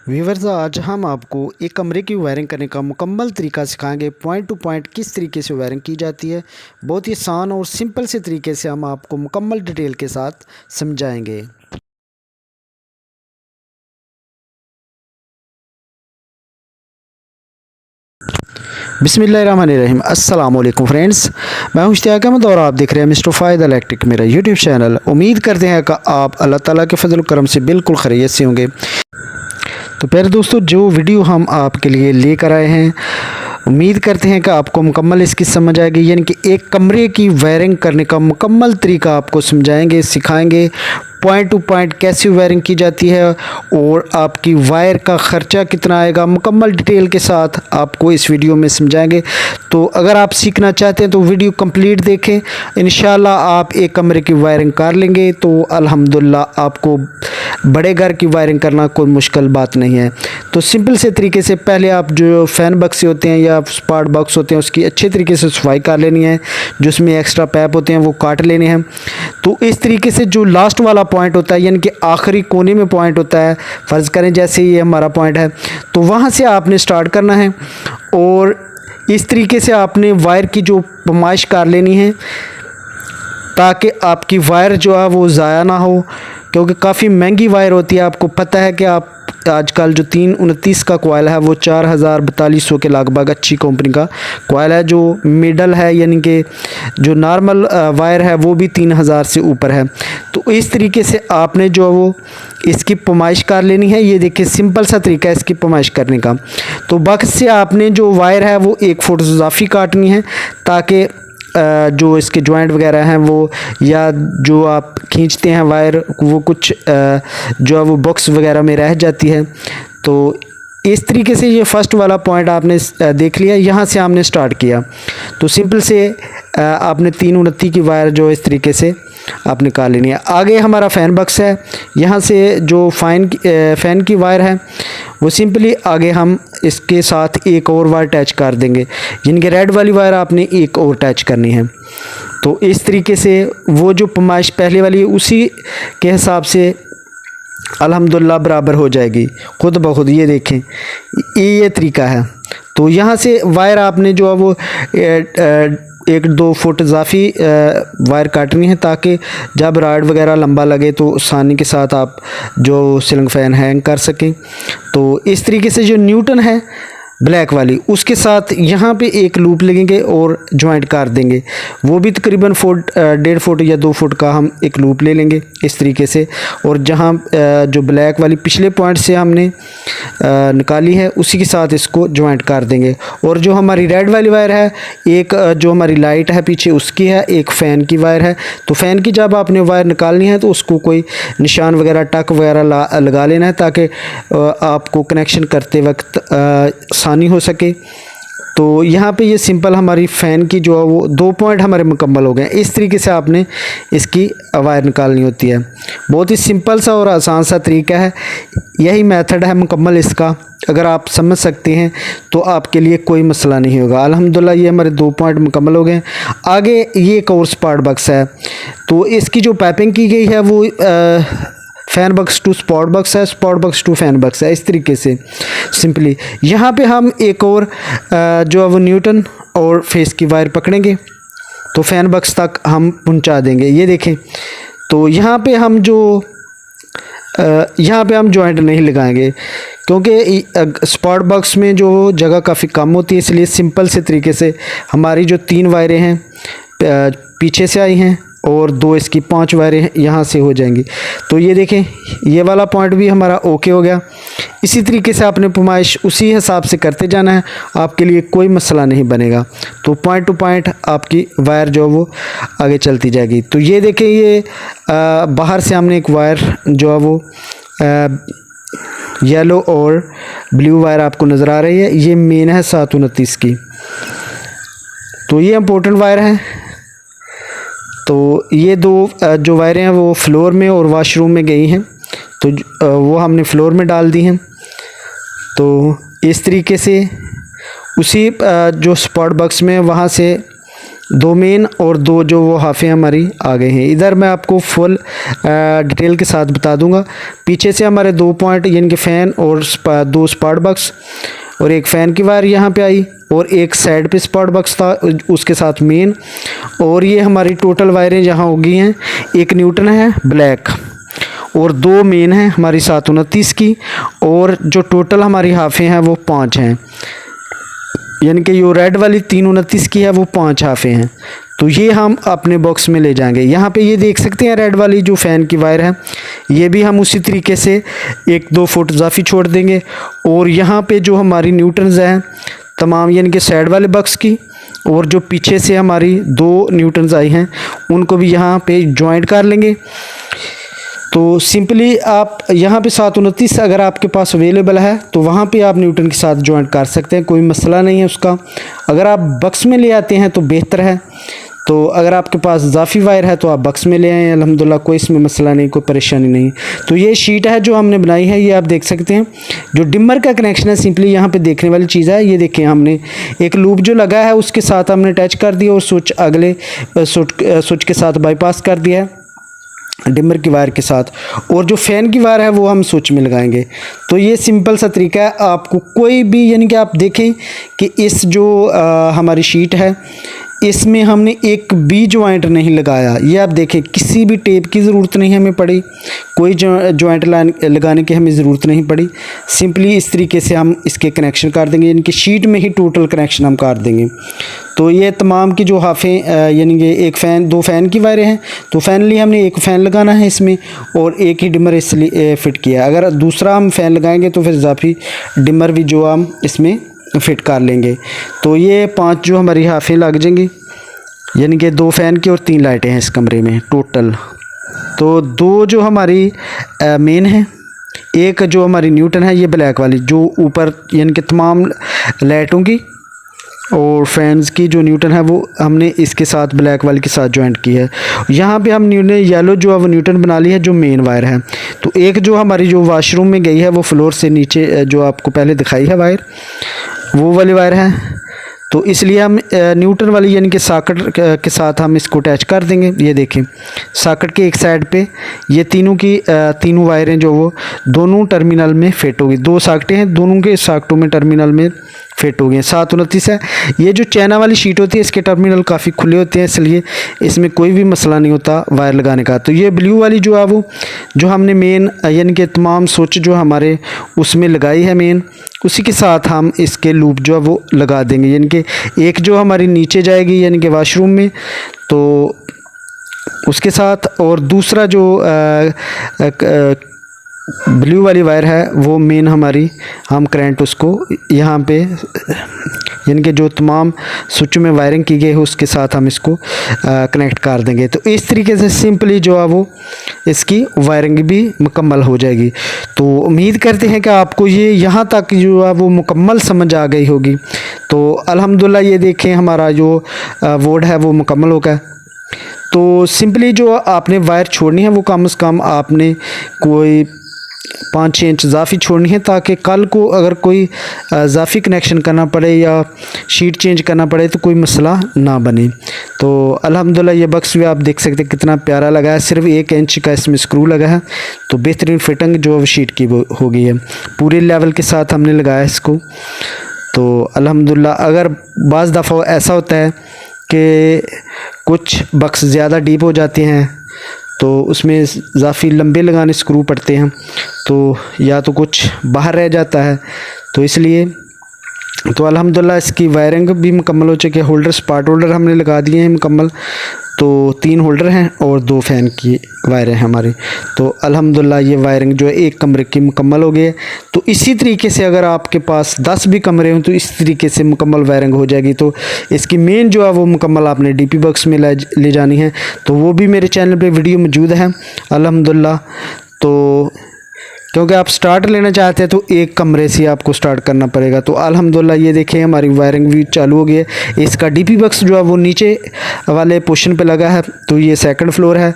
Viewers, आज हम आपको एक कमरे की वायरिंग करने का मुकम्मल तरीका सिखाएंगे। पॉइंट टू पॉइंट किस तरीके से वायरिंग की जाती है, बहुत ही आसान और सिंपल से तरीके से हम आपको मुकम्मल डिटेल के साथ समझाएंगे। बिस्मिल्लाहिर्रहमानिर्रहीम। अस्सलाम वालेकुम फ्रेंड्स, मैं हूं इश्तियाक अहमद और आप देख रहे हैं मिस्टर फ़ायद इलेक्ट्रिक, मेरा यूट्यूब चैनल। उम्मीद करते हैं कि आप अल्लाह ताला के फजल करम से बिल्कुल खैरियत से होंगे। तो प्यारे दोस्तों, जो वीडियो हम आपके लिए लेकर आए हैं, उम्मीद करते हैं कि आपको मुकम्मल इसकी समझ आएगी। यानी कि एक कमरे की वायरिंग करने का मुकम्मल तरीका आपको समझाएंगे, सिखाएंगे। पॉइंट टू पॉइंट कैसे वायरिंग की जाती है और आपकी वायर का ख़र्चा कितना आएगा, मुकम्मल डिटेल के साथ आपको इस वीडियो में समझाएंगे। तो अगर आप सीखना चाहते हैं तो वीडियो कंप्लीट देखें, इंशाल्लाह आप एक कमरे की वायरिंग कर लेंगे तो अल्हम्दुलिल्लाह आपको बड़े घर की वायरिंग करना कोई मुश्किल बात नहीं है। तो सिंपल से तरीके से पहले आप जो फ़ैन बक्से होते हैं या स्पार्ट बॉक्स होते हैं उसकी अच्छे तरीके से सफाई कर लेनी है, जो उसमें एक्स्ट्रा पैप होते हैं वो काट लेने हैं। तो इस तरीके से जो लास्ट वाला पॉइंट होता है, यानी कि आखिरी कोने में पॉइंट होता है, फ़र्ज़ करें जैसे ये हमारा पॉइंट है, तो वहाँ से आपने स्टार्ट करना है और इस तरीके से आपने वायर की जो पैमाइश कर लेनी है ताकि आपकी वायर जो है वो ज़ाया ना हो, क्योंकि काफ़ी महंगी वायर होती है। आपको पता है कि आप आजकल जो 329 का कोयल है वो 4000-4200 के लगभग अच्छी कंपनी का कोयल है। जो मिडल है यानी कि जो नॉर्मल वायर है वो भी 3000 से ऊपर है। तो इस तरीके से आपने जो वो इसकी पैमाइश कर लेनी है। ये देखिए सिंपल सा तरीका है इसकी पैमाइश करने का। तो बक्स से आपने जो वायर है वो 1 फुट इजाफी काटनी है ताकि जो इसके जॉइंट वगैरह हैं वो, या जो आप खींचते हैं वायर वो कुछ जो है वो बॉक्स वगैरह में रह जाती है। तो इस तरीके से ये फर्स्ट वाला पॉइंट आपने देख लिया, यहाँ से हमने स्टार्ट किया। तो सिंपल से आपने 329 की वायर जो इस तरीके से आप निकाल लेनी है। आगे हमारा फ़ैन बक्स है, यहाँ से जो फ़ैन की वायर है वो सिंपली आगे हम इसके साथ एक और वायर अटैच कर देंगे, जिनके रेड वाली वायर आपने एक और अटैच करनी है। तो इस तरीके से वो जो पैमाइश पहले वाली है उसी के हिसाब से अल्हम्दुलिल्लाह बराबर हो जाएगी खुद ब खुद। ये देखें ये तरीका है। तो यहाँ से वायर आपने जो है वो 1-2 फुट इजाफी वायर काटनी है ताकि जब राड वगैरह लंबा लगे तो आसानी के साथ आप जो सीलिंग फ़ैन हैंग कर सकें। तो इस तरीके से जो न्यूटन है ब्लैक वाली, उसके साथ यहाँ पे एक लूप लगेंगे और जॉइंट कर देंगे। वो भी तकरीबन 1.5 फुट या 2 फुट का हम एक लूप ले लेंगे इस तरीके से। और जहाँ जो ब्लैक वाली पिछले पॉइंट से हमने निकाली है उसी के साथ इसको जॉइंट कर देंगे। और जो हमारी रेड वाली वायर है, एक जो हमारी लाइट है पीछे उसकी है, एक फ़ैन की वायर है। तो फ़ैन की जब आपने वायर निकालनी है तो उसको कोई निशान वगैरह टक वगैरह लगा लेना है ताकि आपको कनेक्शन करते वक्त आसानी हो सके। तो यहाँ पे ये सिंपल हमारी फ़ैन की जो है वो 2 पॉइंट हमारे मुकम्मल हो गए। इस तरीके से आपने इसकी वायर निकालनी होती है। बहुत ही सिंपल सा और आसान सा तरीका है, यही मेथड है मुकम्मल इसका। अगर आप समझ सकते हैं तो आपके लिए कोई मसला नहीं होगा। अल्हम्दुलिल्लाह ये हमारे 2 पॉइंट मुकम्मल हो गए। आगे ये एक और स्पार्ट बक्स है, तो इसकी जो पाइपिंग की गई है वो फ़ैन बक्स टू स्पॉट बक्स है, स्पॉट बक्स टू फ़ैन बक्स है। इस तरीके से सिंपली यहाँ पे हम एक और जो है वो न्यूटन और फेस की वायर पकड़ेंगे तो फ़ैन बक्स तक हम पहुँचा देंगे। ये देखें, तो यहाँ पे हम जॉइंट नहीं लगाएंगे क्योंकि स्पॉट बॉक्स में जो जगह काफ़ी कम होती है, इसलिए सिंपल से तरीके से हमारी जो 3 वायरें हैं पीछे से आई हैं और 2 इसकी 5 वायरें यहाँ से हो जाएंगी। तो ये देखें ये वाला पॉइंट भी हमारा ओके हो गया। इसी तरीके से आपने पैमाइश उसी हिसाब से करते जाना है, आपके लिए कोई मसला नहीं बनेगा। तो पॉइंट टू पॉइंट आपकी वायर जो वो आगे चलती जाएगी। तो ये देखें ये बाहर से हमने एक वायर जो है वो येलो और ब्लू वायर आपको नज़र आ रही है, ये मेन है 729 की। तो ये इम्पोर्टेंट वायर है। तो ये 2 जो वायरें हैं वो फ्लोर में और वाशरूम में गई हैं, तो वो हमने फ्लोर में डाल दी हैं। तो इस तरीके से उसी जो स्पॉट बॉक्स में वहाँ से दो मेन और दो जो वो हाफे हमारी आ गए हैं। इधर मैं आपको फुल डिटेल के साथ बता दूंगा। पीछे से हमारे 2 पॉइंट यानी कि फ़ैन और 2 स्पार्क बक्स और एक फ़ैन की वायर यहाँ पे आई और एक साइड पे स्पार्क बक्स था, उसके साथ मेन। और ये हमारी टोटल वायरें यहाँ हो गई हैं। एक न्यूटन है ब्लैक और 2 मेन हैं हमारी 729 की, और जो टोटल हमारी हाफे हैं वो 5 हैं, यानी कि जो रेड वाली 329 की है वो 5 हाफे हैं। तो ये हम अपने बॉक्स में ले जाएंगे। यहाँ पे ये देख सकते हैं रेड वाली जो फ़ैन की वायर है, ये भी हम उसी तरीके से 1-2 फुट इजाफी छोड़ देंगे। और यहाँ पे जो हमारी न्यूटन्स हैं तमाम, यानी कि साइड वाले बक्स की और जो पीछे से हमारी 2 न्यूटन्स आई हैं उनको भी यहाँ पे जॉइंट कर लेंगे। तो सिंपली आप यहाँ पे 729 अगर आपके पास अवेलेबल है तो वहाँ पे आप न्यूटन के साथ जॉइंट कर सकते हैं, कोई मसला नहीं है उसका। अगर आप बक्स में ले आते हैं तो बेहतर है। तो अगर आपके पास इजाफी वायर है तो आप बक्स में ले आएँ, अल्हम्दुलिल्लाह कोई इसमें मसला नहीं, कोई परेशानी नहीं। तो ये शीट है जो हमने बनाई है, ये आप देख सकते हैं। जो डिमर का कनेक्शन है सिंपली यहाँ पे देखने वाली चीज़ है, ये देखें हमने एक लूप जो लगा है उसके साथ हमने अटैच कर दिया और स्विच अगले स्विच के साथ बाईपास कर दिया है डिमर की वायर के साथ। और जो फ़ैन की वायर है वो हम स्विच में लगाएंगे। तो ये सिंपल सा तरीका है। आपको कोई भी, यानी कि आप देखें कि इस जो हमारी शीट है इसमें हमने एक भी जॉइंट नहीं लगाया। ये आप देखें, किसी भी टेप की ज़रूरत नहीं हमें पड़ी, कोई जॉइंट लगाने की हमें ज़रूरत नहीं पड़ी। सिंपली इस तरीके से हम इसके कनेक्शन कर देंगे, यानी कि शीट में ही टोटल कनेक्शन हम कर देंगे। तो ये तमाम की जो हाफे यानी कि एक फ़ैन 2 फ़ैन की वायरें हैं, तो फाइनली हमने एक फ़ैन लगाना है इसमें और एक ही डिमर इसलिए फ़िट किया। अगर दूसरा हम फ़ैन लगाएंगे तो फिर इजाफी डिमर भी जो हम इसमें फ़िट कर लेंगे। तो ये 5 जो हमारी हाफे लग जाएंगी, यानी कि 2 फ़ैन की और 3 लाइटें हैं इस कमरे में टोटल। तो 2 जो हमारी मेन है, एक जो हमारी न्यूटन है ये ब्लैक वाली जो ऊपर, यानी कि तमाम लाइटों की और फैंस की जो न्यूटन है वो हमने इसके साथ ब्लैक वाली के साथ जॉइंट की है। यहाँ पे हम येलो जो है वो न्यूटन बना ली है जो मेन वायर है। तो एक जो हमारी जो वॉशरूम में गई है वो फ्लोर से नीचे जो आपको पहले दिखाई है वायर, वो वाली वायर है। तो इसलिए हम न्यूटन वाली यानी कि सॉकेट के साथ हम इसको अटैच कर देंगे। ये देखें सॉकेट के एक साइड पे ये तीनों वायरें जो वो दोनों टर्मिनल में फिट होगी। 2 सॉकेटें हैं, दोनों के सॉकेटों में टर्मिनल में फिट हो गए। 729 है। ये जो चाइना वाली शीट होती है इसके टर्मिनल काफ़ी खुले होते हैं, इसलिए इसमें कोई भी मसला नहीं होता वायर लगाने का। तो ये ब्लू वाली जो है वो जो हमने मेन यानी कि तमाम स्विच जो हमारे उसमें लगाई है मेन, उसी के साथ हम इसके लूप जो है वो लगा देंगे। यानी कि एक जो हमारी नीचे जाएगी यानी कि वॉशरूम में, तो उसके साथ, और दूसरा जो ब्लू वाली वायर है वो मेन हमारी हम करंट उसको यहाँ पे यानी कि जो तमाम स्विच में वायरिंग की गई है उसके साथ हम इसको कनेक्ट कर देंगे। तो इस तरीके से सिंपली जो है वो इसकी वायरिंग भी मुकम्मल हो जाएगी। तो उम्मीद करते हैं कि आपको ये यहाँ तक जो है वो मुकम्मल समझ आ गई होगी। तो अल्हम्दुलिल्लाह ये देखें हमारा जो बोर्ड है वो मुकम्मल हो गया। तो सिंपली जो आपने वायर छोड़नी है वो कम से कम आपने कोई 5-6 इंच इजाफी छोड़नी है, ताकि कल को अगर कोई इजाफी कनेक्शन करना पड़े या शीट चेंज करना पड़े तो कोई मसला ना बने। तो अल्हम्दुलिल्लाह ये बक्स भी आप देख सकते हैं कितना प्यारा लगा है। सिर्फ 1 इंच का इसमें स्क्रू लगा है, तो बेहतरीन फिटिंग जो शीट की हो गई है। पूरे लेवल के साथ हमने लगाया इसको। तो अल्हम्दुलिल्लाह अगर बाज़ दफ़ा ऐसा होता है कि कुछ बक्स ज़्यादा डीप हो जाते हैं तो उसमें इजाफी लंबे लगाने स्क्रू पड़ते हैं, तो या तो कुछ बाहर रह जाता है। तो इसलिए तो अल्हम्दुलिल्लाह इसकी वायरिंग भी मुकम्मल हो चुकी है। होल्डर स्पार्ट होल्डर हमने लगा दिए हैं मुकम्मल। तो 3 होल्डर हैं और 2 फ़ैन की वायरें हैं हमारी। तो अल्हम्दुलिल्लाह ये वायरिंग जो है एक कमरे की मुकम्मल हो गई है। तो इसी तरीके से अगर आपके पास 10 भी कमरे हों तो इस तरीके से मुकम्मल वायरिंग हो जाएगी। तो इसकी मेन जो है वो मुकम्मल आपने डीपी बॉक्स में ले जानी है। तो वो भी मेरे चैनल पे वीडियो मौजूद है अल्हम्दुलिल्लाह। तो क्योंकि आप स्टार्ट लेना चाहते हैं तो एक कमरे से आपको स्टार्ट करना पड़ेगा। तो अल्हम्दुलिल्लाह ये देखें हमारी वायरिंग भी चालू हो गई है। इसका डीपी बॉक्स जो है वो नीचे वाले पोर्शन पे लगा है। तो ये 2nd फ्लोर है।